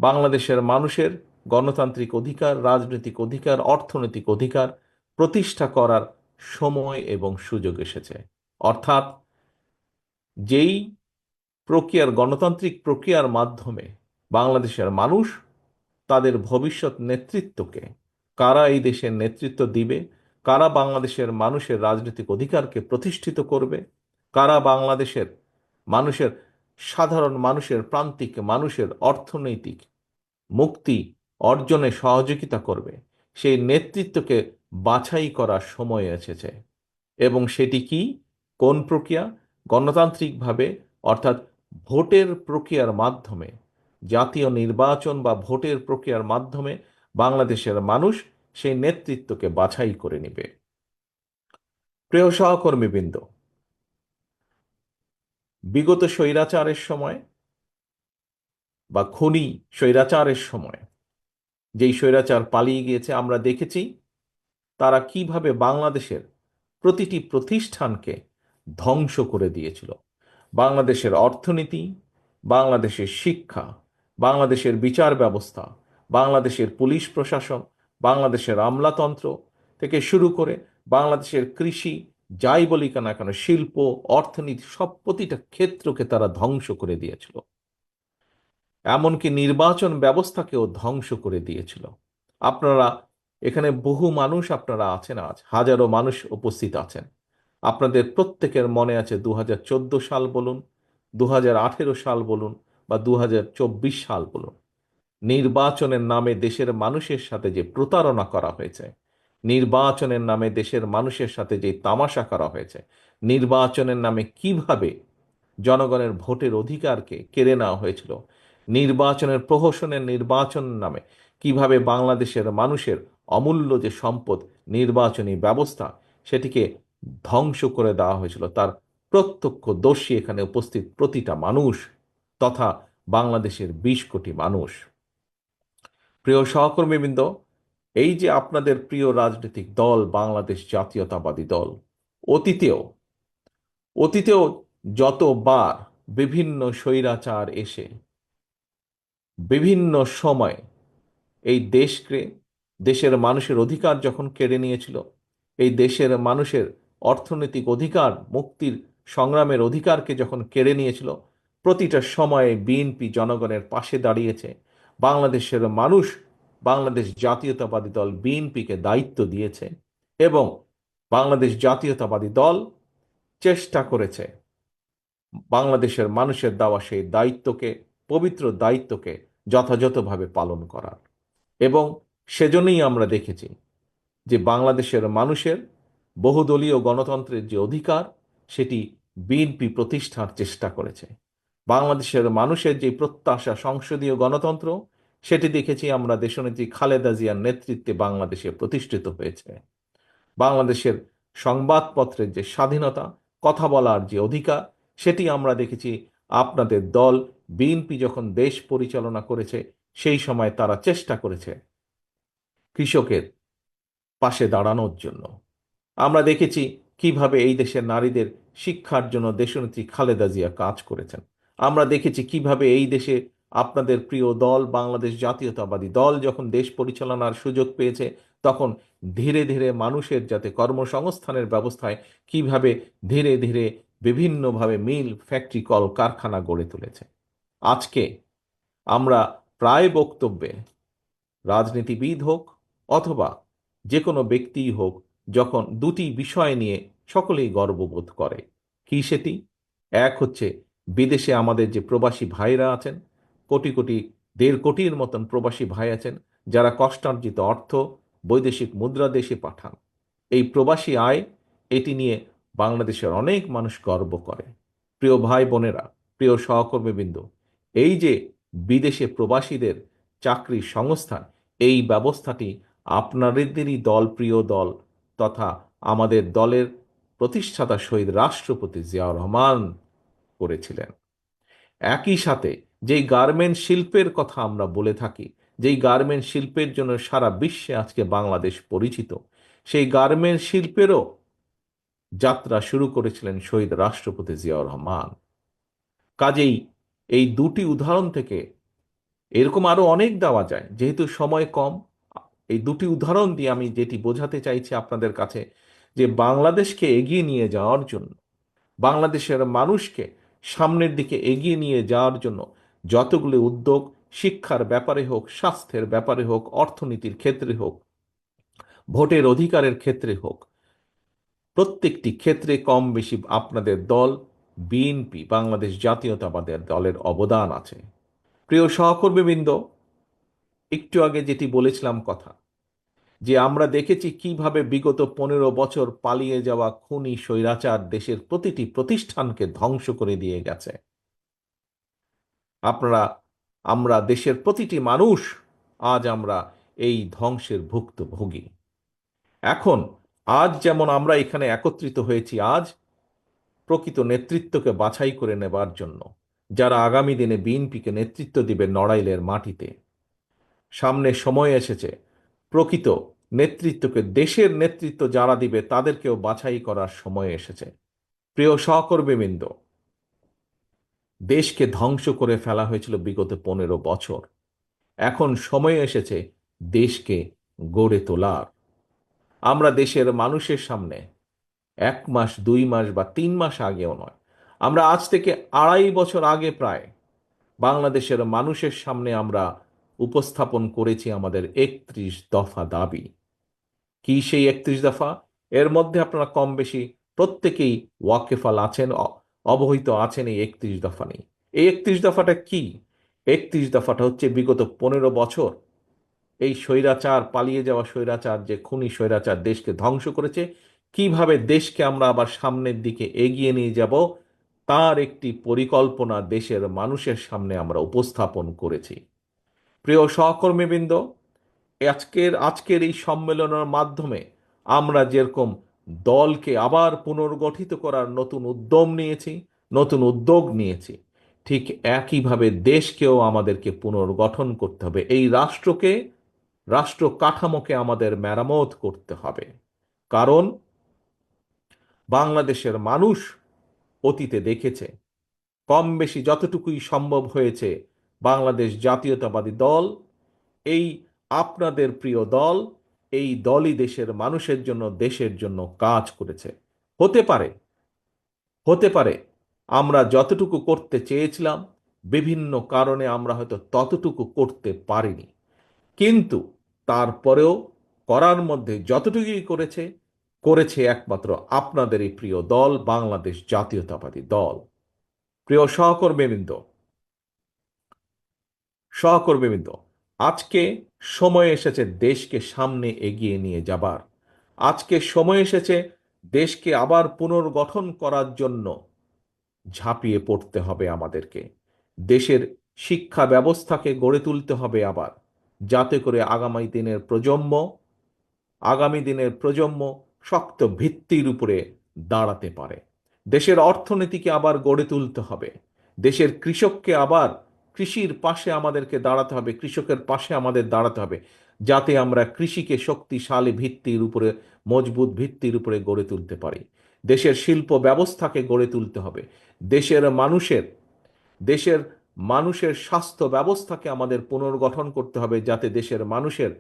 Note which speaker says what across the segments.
Speaker 1: বাংলাদেশের মানুষের গণতান্ত্রিক অধিকার, রাজনৈতিক অধিকার, অর্থনৈতিক অধিকার প্রতিষ্ঠা করার সময় এবং সুযোগ এসেছে। অর্থাৎ যেই গণতান্ত্রিক প্রক্রিয়ার মাধ্যমে বাংলাদেশের মানুষ তাদের ভবিষ্যৎ নেতৃত্বকে, কারা এই দেশের নেতৃত্ব দিবে, কারা বাংলাদেশের মানুষের রাজনৈতিক অধিকারকে প্রতিষ্ঠিত করবে, কারা বাংলাদেশের মানুষের, সাধারণ মানুষের, প্রান্তিক মানুষের অর্থনৈতিক মুক্তি অর্জনে সহযোগিতা করবে, সেই নেতৃত্বকে বাছাই করার সময় এসেছে। এবং সেটি কি, কোন প্রক্রিয়া? গণতান্ত্রিকভাবে, অর্থাৎ ভোটের প্রক্রিয়ার মাধ্যমে, জাতীয় নির্বাচন বা ভোটের প্রক্রিয়ার মাধ্যমে বাংলাদেশের মানুষ সেই নেতৃত্বকে বাছাই করে নেবে। প্রিয় সহকর্মীবৃন্দ, বিগত স্বৈরাচারের সময় বা খুনি স্বৈরাচারের সময়, যেই স্বৈরাচার পালিয়ে গিয়েছে, আমরা দেখেছি তারা কিভাবে বাংলাদেশের প্রতিটি প্রতিষ্ঠানকে ধ্বংস করে দিয়েছিল। বাংলাদেশের অর্থনীতি, বাংলাদেশের শিক্ষা, বাংলাদেশের বিচার ব্যবস্থা, বাংলাদেশের পুলিশ প্রশাসন, বাংলাদেশের আমলাতন্ত্র থেকে শুরু করে বাংলাদেশের কৃষি, যাই বলি না কেন, শিল্প, অর্থনীতি, সব প্রতিটা ক্ষেত্রকে তারা ধ্বংস করে দিয়েছিল। এমনকি নির্বাচন ব্যবস্থাকেও ধ্বংস করে দিয়েছিল। আপনারা এখানে বহু মানুষ আপনারা আছেন, আজ হাজারো মানুষ উপস্থিত আছেন। আপনাদের প্রত্যেকের মনে আছে 2014 সাল বলুন, 2018 সাল বলুন বা 2024 সাল বলুন, নির্বাচনের নামে দেশের মানুষের সাথে যে প্রতারণা করা হয়েছে, নির্বাচনের নামে দেশের মানুষের সাথে যে তামাশা করা হয়েছে, নির্বাচনের নামে কিভাবে জনগণের ভোটের অধিকারকে কেড়ে নেওয়া হয়েছিল, নির্বাচনের প্রহসনের নির্বাচনের নামে কিভাবে বাংলাদেশের মানুষের অমূল্য যে সম্পদ নির্বাচনী ব্যবস্থা, সেটিকে ধ্বংস করে দেওয়া হয়েছিল, তার প্রত্যক্ষ দোষী এখানে উপস্থিত প্রতিটা মানুষ তথা বাংলাদেশের 20 কোটি মানুষ। প্রিয় সহকর্মীবৃন্দ, এই যে আপনাদের প্রিয় রাজনৈতিক দল বাংলাদেশ জাতীয়তাবাদী দল, অতীতেও অতীতেও যতবার বিভিন্ন স্বৈরাচার এসে বিভিন্ন সময় এই দেশকে, দেশের মানুষের অধিকার যখন কেড়ে নিয়েছিল, এই দেশের মানুষের অর্থনৈতিক অধিকার, মুক্তির সংগ্রামের অধিকারকে যখন কেড়ে নিয়েছিল, প্রতিটা সময়ে বিএনপি জনগণের পাশে দাঁড়িয়েছে। বাংলাদেশের মানুষ বাংলাদেশ জাতীয়তাবাদী দল বিএনপিকে দায়িত্ব দিয়েছে এবং বাংলাদেশ জাতীয়তাবাদী দল চেষ্টা করেছে বাংলাদেশের মানুষের দেওয়া সেই দায়িত্বকে, পবিত্র দায়িত্বকে যথাযথভাবে পালন করার। এবং সেজন্যই আমরা দেখেছি যে বাংলাদেশের মানুষের বহুদলীয় গণতন্ত্রের যে অধিকার, সেটি বিএনপি প্রতিষ্ঠার চেষ্টা করেছে। বাংলাদেশের মানুষের যে প্রত্যাশা সংসদীয় গণতন্ত্র, সেটি দেখেছি আমরা দেশনেত্রী খালেদা জিয়ার নেতৃত্বে বাংলাদেশে প্রতিষ্ঠিত হয়েছে। বাংলাদেশের সংবাদপত্রের যে স্বাধীনতা, কথা বলার যে অধিকার, সেটি আমরা দেখেছি আপনাদের দল বিএনপি যখন দেশ পরিচালনা করেছে, সেই সময় তারা চেষ্টা করেছে কৃষকের পাশে দাঁড়ানোর জন্য। আমরা দেখেছি কিভাবে এই দেশের নারীদের শিক্ষার জন্য দেশনেত্রী খালেদা জিয়া কাজ করেছেন। আমরা দেখেছি কিভাবে এই দেশে আপনাদের প্রিয় দল বাংলাদেশ জাতীয়তাবাদী দল যখন দেশ পরিচালনার সুযোগ পেয়েছে, তখন ধীরে ধীরে মানুষের যাতে কর্মসংস্থানের ব্যবস্থায় কিভাবে ধীরে ধীরে বিভিন্নভাবে মিল, ফ্যাক্টরি, কল কারখানা গড়ে তুলেছে। আজকে আমরা প্রায় বক্তব্যে, রাজনীতিবিদ হোক অথবা যে কোনো ব্যক্তিই হোক, যখন দুটি বিষয় নিয়ে সকলেই গর্ববোধ করে। কি সেটি? এক হচ্ছে বিদেশে আমাদের যে প্রবাসী ভাইরা আছেন, কোটি কোটি, 1.5 কোটির মতন প্রবাসী ভাই আছেন, যারা কষ্টার্জিত অর্থ বৈদেশিক মুদ্রা দেশে পাঠান। এই প্রবাসী আয়, এটি নিয়ে বাংলাদেশের অনেক মানুষ গর্ব করে। প্রিয় ভাই বোনেরা, প্রিয় সহকর্মীবৃন্দ, এই যে বিদেশে প্রবাসীদের চাকরির সংস্থান, এই ব্যবস্থাটি আপনাদেরই দল, প্রিয় দল তথা আমাদের দলের প্রতিষ্ঠাতা শহীদ রাষ্ট্রপতি জিয়াউর রহমান করেছিলেন। একই সাথে যেই গার্মেন্ট শিল্পের কথা আমরা বলে থাকি, যেই গার্মেন্ট শিল্পের জন্য সারা বিশ্বে আজকে বাংলাদেশ পরিচিত, সেই গার্মেন্ট শিল্পেরও যাত্রা শুরু করেছিলেন শহীদ রাষ্ট্রপতি জিয়াউর রহমান। কাজেই এই দুটি উদাহরণ থেকে এরকম আরো অনেক দেওয়া যায়, যেহেতু সময় কম। এই দুটি উদাহরণ দিয়ে আমি যেটি বোঝাতে চাইছি আপনাদের কাছে, যে বাংলাদেশকে এগিয়ে নিয়ে যাওয়ার জন্য, বাংলাদেশের মানুষকে সামনের দিকে এগিয়ে নিয়ে যাওয়ার জন্য যতগুলো উদ্যোগ, শিক্ষার ব্যাপারে হোক, স্বাস্থ্যের ব্যাপারে হোক, অর্থনীতির ক্ষেত্রে হোক, ভোটের অধিকারের ক্ষেত্রে হোক, প্রত্যেকটি ক্ষেত্রে কম বেশি আপনাদের দল বিএনপি, বাংলাদেশ জাতীয়তাবাদের দলের অবদান আছে। প্রিয় সহকর্মীবৃন্দ, একটু আগে যেটি বলেছিলাম কথা, যে আমরা দেখেছি কিভাবে বিগত 15 বছর পালিয়ে যাওয়া খুনি স্বৈরাচার দেশের প্রতিটি প্রতিষ্ঠানকে ধ্বংস করে দিয়ে গেছে। আপনারা, আমরা দেশের প্রতিটি মানুষ আজ আমরা এই ধ্বংসের ভুক্তভোগী। এখন আজ যেমন আমরা এখানে একত্রিত হয়েছি, আজ প্রকৃত নেতৃত্বকে বাছাই করে নেবার জন্য, যারা আগামী দিনে বিএনপিকে নেতৃত্ব দিবে নড়াইলের মাটিতে। সামনে সময় এসেছে প্রকৃত নেতৃত্বকে, দেশের নেতৃত্ব যারা দিবে তাদেরকেও বাছাই করার সময় এসেছে। প্রিয় সহকর্মীবৃন্দ, দেশকে ধ্বংস করে ফেলা হয়েছিল বিগত 15 বছর। এখন সময় এসেছে দেশকে গড়ে তোলার। আমরা দেশের মানুষের সামনে 1 মাস, 2 মাস বা 3 মাস আগেও নয়, আমরা আজ থেকে 2.5 বছর আগে প্রায় বাংলাদেশের মানুষের সামনে আমরা উপস্থাপন করেছি আমাদের 31 দফা দাবি। কি সেই 31 দফা? এর মধ্যে আপনারা কম বেশি প্রত্যেকেই ওয়াকেফাল আছেন, অবহিত আছেন এই 31 দফা নিয়ে। এই 31 দফাটা কি? 31 দফাটা হচ্ছে বিগত 15 বছর এই স্বৈরাচার, পালিয়ে যাওয়া স্বৈরাচার, যে খুনি স্বৈরাচার দেশকে ধ্বংস করেছে, কিভাবে দেশকে আমরা আবার সামনের দিকে এগিয়ে নিয়ে যাব তার একটি পরিকল্পনা দেশের মানুষের সামনে আমরা উপস্থাপন করেছি। প্রিয় সহকর্মীবৃন্দ, আজকের আজকের এই সম্মেলনের মাধ্যমে আমরা যেরকম দলকে আবার পুনর্গঠিত করার নতুন উদ্যম নিয়েছি, নতুন উদ্যোগ নিয়েছি, ঠিক একইভাবে দেশকেও আমাদেরকে পুনর্গঠন করতে হবে। এই রাষ্ট্রকে, রাষ্ট্র কাঠামোকে আমাদের মেরামত করতে হবে। কারণ বাংলাদেশের মানুষ অতীতে দেখেছে, কম বেশি যতটুকুই সম্ভব হয়েছে, বাংলাদেশ জাতীয়তাবাদী দল, এই আপনাদের প্রিয় দল, এই দলই দেশের মানুষের জন্য, দেশের জন্য কাজ করেছে। হতে পারে, হতে পারে আমরা যতটুকু করতে চেয়েছিলাম বিভিন্ন কারণে আমরা হয়তো ততটুকু করতে পারিনি, কিন্তু তারপরেও করার মধ্যে যতটুকুই করেছে, করেছে একমাত্র আপনাদের এই প্রিয় দল, বাংলাদেশ জাতীয়তাবাদী দল। প্রিয় সহকর্মীবৃন্দ, সহকর্মীবৃন্দ, আজকে সময় এসেছে দেশকে সামনে এগিয়ে নিয়ে যাবার। আজকে সময় এসেছে দেশকে আবার পুনর্গঠন করার জন্য ঝাঁপিয়ে পড়তে হবে আমাদেরকে। দেশের শিক্ষা ব্যবস্থাকে গড়ে তুলতে হবে আবার, যাতে করে আগামী দিনের প্রজন্ম শক্ত ভিত্তির উপরে দাঁড়াতে পারে। দেশের অর্থনীতিকে আবার গড়ে তুলতে হবে। দেশের কৃষককে আবার, কৃষির পাশে আমাদেরকে দাঁড়াতে হবে, কৃষকের পাশে আমাদের দাঁড়াতে হবে, যাতে আমরা কৃষিকে শক্তিশালী ভিত্তির উপরে, মজবুত ভিত্তির উপরে গড়ে তুলতে পারি। দেশের শিল্প ব্যবস্থাকে গড়ে তুলতে হবে। দেশের মানুষের দেশের মানুষের স্বাস্থ্য ব্যবস্থাকে আমাদের পুনর্গঠন করতে হবে, যাতে দেশের মানুষের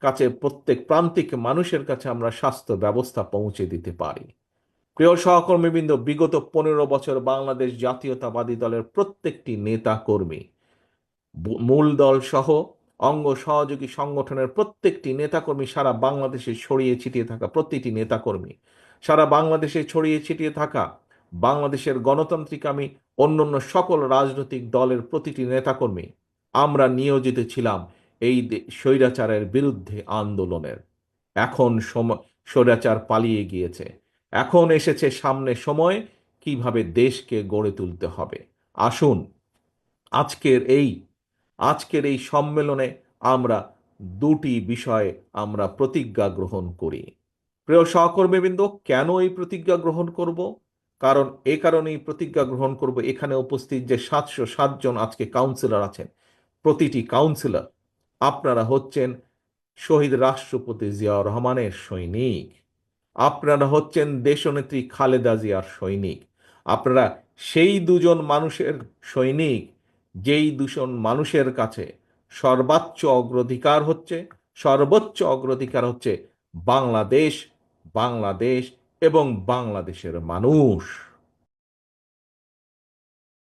Speaker 1: কাছে, প্রত্যেক প্রান্তিক মানুষের কাছে আমরা স্বাস্থ্য ব্যবস্থা পৌঁছে দিতে পারি। প্রিয় সহকর্মীবৃন্দ, বিগত 15 বছর বাংলাদেশ জাতীয়তাবাদী দলের প্রত্যেকটি নেতা কর্মী, মূল দল সহ অঙ্গ সহযোগী সংগঠনের প্রত্যেকটি নেতাকর্মী, সারা বাংলাদেশে ছড়িয়ে ছিটিয়ে থাকা প্রতিটি নেতাকর্মী, সারা বাংলাদেশে ছড়িয়ে ছিটিয়ে থাকা বাংলাদেশের গণতান্ত্রিকামী অন্যান্য সকল রাজনৈতিক দলের প্রতিটি নেতাকর্মী, আমরা নিয়োজিত ছিলাম এই স্বৈরাচারের বিরুদ্ধে আন্দোলনের। এখন স্বৈরাচার পালিয়ে গিয়েছে। এখন এসেছে সামনে সময় কিভাবে দেশকে গড়ে তুলতে হবে। আসুন আজকের এই আজকের এই সম্মেলনে আমরা দুটি বিষয়ে আমরা প্রতিজ্ঞা গ্রহণ করি। প্রিয় সহকর্মীবৃন্দ, কেন এই প্রতিজ্ঞা গ্রহণ করব? কারণ এ কারণেই প্রতিজ্ঞা গ্রহণ করব, এখানে উপস্থিত যে 707 জন আজকে কাউন্সিলর আছেন, প্রতিটি কাউন্সিলর আপনারা হচ্ছেন শহীদ রাষ্ট্রপতি জিয়াউর রহমানের সৈনিক। আপনারা হচ্ছেন দেশনেত্রী খালেদা জিয়ার সৈনিক। আপনারা সেই দুজন মানুষের সৈনিক, যেই দুজন মানুষের কাছে সর্বোচ্চ অগ্রাধিকার হচ্ছে বাংলাদেশ, বাংলাদেশ এবং বাংলাদেশের মানুষ।